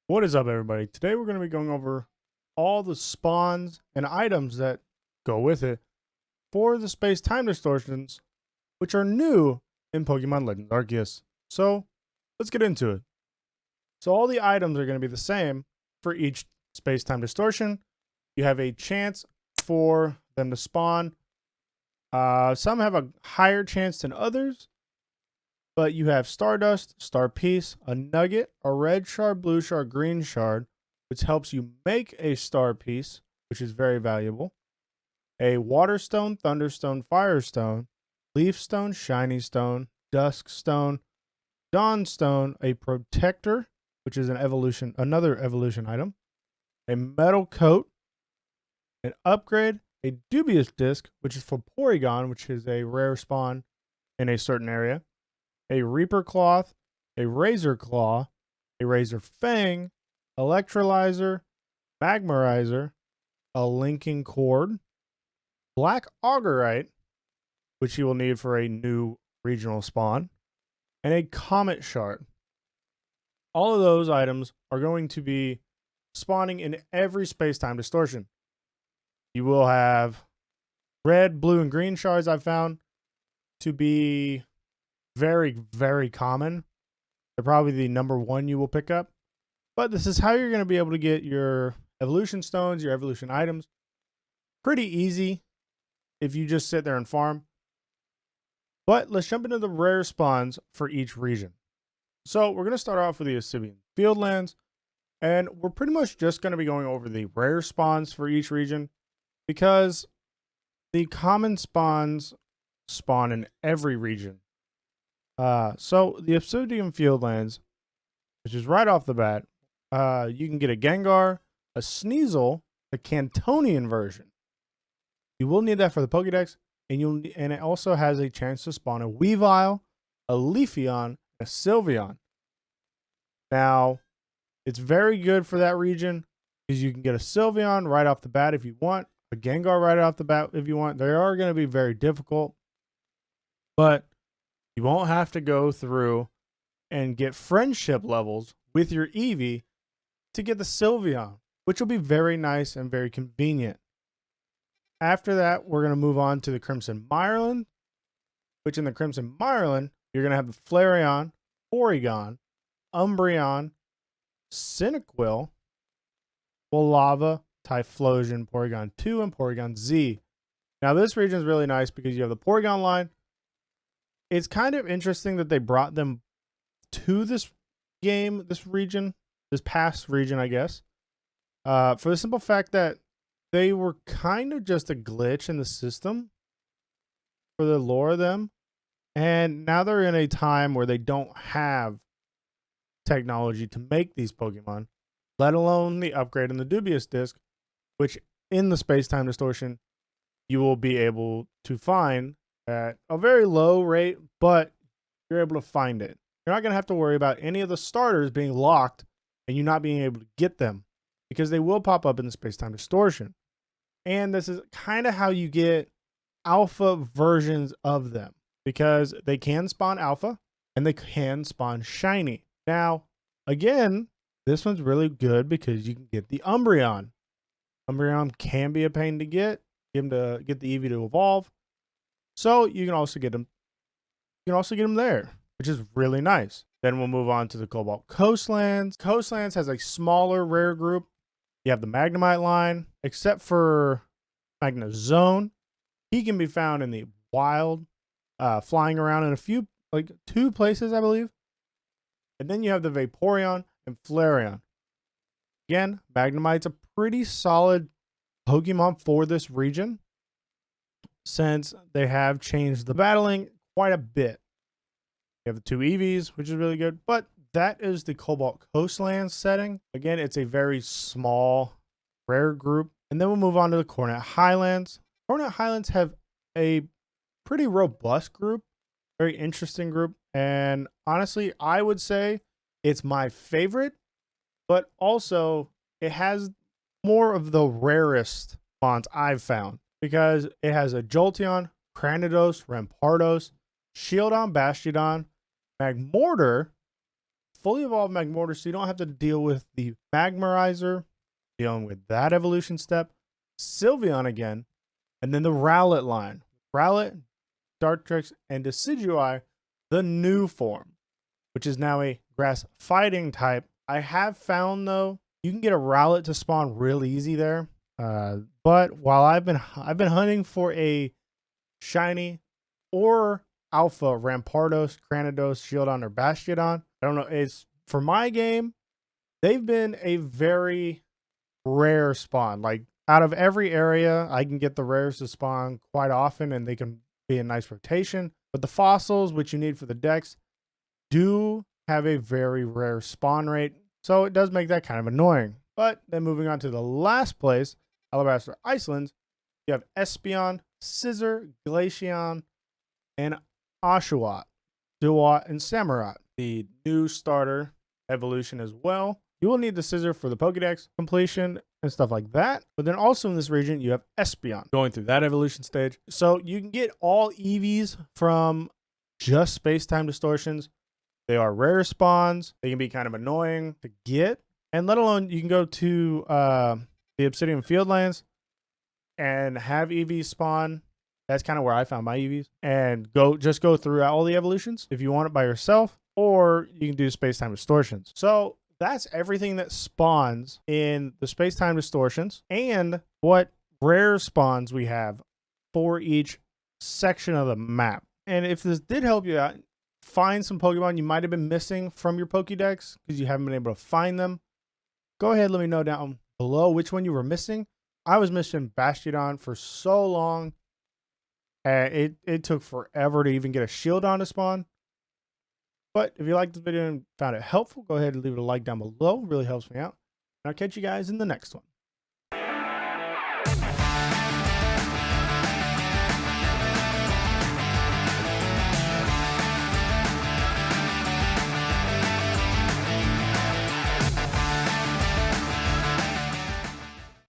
What is up, everybody? Today we're going to be going over all the spawns and items that go with it for the space-time distortions, which are new in Pokemon Legends Arceus. So let's get into it. So all the items are going to be the same for each space-time distortion. You have a chance for them to spawn. Some have a higher chance than others, but you have Stardust, Star Piece, a Nugget, a Red Shard, Blue Shard, Green Shard, which helps you make a Star Piece, which is very valuable. A Water Stone, Thunderstone, Firestone, Leaf Stone, Shiny Stone, Dusk Stone, Dawn Stone, a Protector, which is another evolution item, a Metal Coat, an Upgrade, a Dubious Disc, which is for Porygon, which is a rare spawn in a certain area, a Reaper Cloth, a Razor Claw, a Razor Fang, Electrolyzer, Magmarizer, a Linking Cord, Black Augerite, which you will need for a new regional spawn, and a Comet Shard. All of those items are going to be spawning in every space-time distortion. You will have red, blue, and green shards I've found to be very, very common. They're probably the number one you will pick up. But this is how you're going to be able to get your evolution stones, your evolution items. Pretty easy if you just sit there and farm. But let's jump into the rare spawns for each region. So we're going to start off with the Absodium Fieldlands. And we're pretty much just going to be going over the rare spawns for each region, because the common spawns spawn in every region. So the Absodium Fieldlands, which is right off the bat, you can get a Gengar, a Sneasel, a Cantonian version. You will need that for the Pokédex, and it also has a chance to spawn a Weavile, a Leafeon, and a Sylveon. Now, it's very good for that region because you can get a Sylveon right off the bat if you want, a Gengar right off the bat if you want. They are going to be very difficult, but you won't have to go through and get friendship levels with your Eevee to get the Sylveon, which will be very nice and very convenient. After that, we're going to move on to the Crimson Marlin, which in the Crimson Marlin, you're going to have the Flareon, Porygon, Umbreon, Cyndaquil, Volava, Typhlosion, Porygon 2, and Porygon Z. Now, this region is really nice because you have the Porygon line. It's kind of interesting that they brought them to this game, this past region, I guess, for the simple fact that they were kind of just a glitch in the system for the lore of them. And now they're in a time where they don't have technology to make these Pokemon, let alone the upgrade in the Dubious Disc, which in the space-time distortion, you will be able to find at a very low rate, but you're able to find it. You're not going to have to worry about any of the starters being locked and you not being able to get them, because they will pop up in the space-time distortion. And this is kind of how you get alpha versions of them, because they can spawn alpha and they can spawn shiny. Now, again, this one's really good because you can get the Umbreon. Umbreon can be a pain to get the Eevee to evolve. So you can also get them. You can also get them there, which is really nice. Then we'll move on to the Cobalt Coastlands. Coastlands has a smaller rare group. You have the Magnemite line, except for Magnezone. He can be found in the wild, flying around in a few, like 2 places, I believe. And then you have the Vaporeon and Flareon. Again, Magnemite's a pretty solid Pokemon for this region, since they have changed the battling quite a bit. You have the 2 Eevees, which is really good, but that is the Cobalt Coastlands setting. Again, it's a very small, rare group. And then we'll move on to the Coronet Highlands. Coronet Highlands have a pretty robust group, very interesting group. And honestly, I would say it's my favorite, but also it has more of the rarest spawns I've found, because it has a Jolteon, Cranidos, Rampardos, Shieldon, Bastiodon, Magmortar, fully evolved Magmortar, so you don't have to deal with the Magmarizer, dealing with that evolution step, Sylveon again, and then the Rowlet line. Rowlet, Dartrix, and Decidueye, the new form, which is now a grass fighting type. I have found, though, you can get a Rowlet to spawn real easy there. But while I've been hunting for a shiny or alpha Rampardos, Granados, Shieldon, or Bastiodon, I don't know, it's for my game, they've been a very rare spawn. Like, out of every area, I can get the rares to spawn quite often, and they can be a nice rotation. But the fossils, which you need for the decks, do have a very rare spawn rate, so it does make that kind of annoying. But then moving on to the last place, Alabaster Icelands, you have Espeon, Scizor, Glaceon, and Oshawott, Duat, and Samurott. The new starter evolution as well. You will need the Scizor for the Pokédex completion and stuff like that. But then also in this region, you have Espeon going through that evolution stage. So you can get all EVs from just space-time distortions. They are rare spawns. They can be kind of annoying to get. And let alone you can go to the Absodium Fieldlands and have EVs spawn. That's kind of where I found my EVs. And just go through all the evolutions if you want it by yourself. Or you can do space-time distortions. So that's everything that spawns in the space-time distortions and what rare spawns we have for each section of the map. And if this did help you out, find some Pokemon you might have been missing from your Pokédex because you haven't been able to find them, go ahead and let me know down below which one you were missing. I was missing Bastiodon for so long. It took forever to even get a Shieldon to spawn. But if you liked the video and found it helpful, go ahead and leave it a like down below. It really helps me out. And I'll catch you guys in the next one.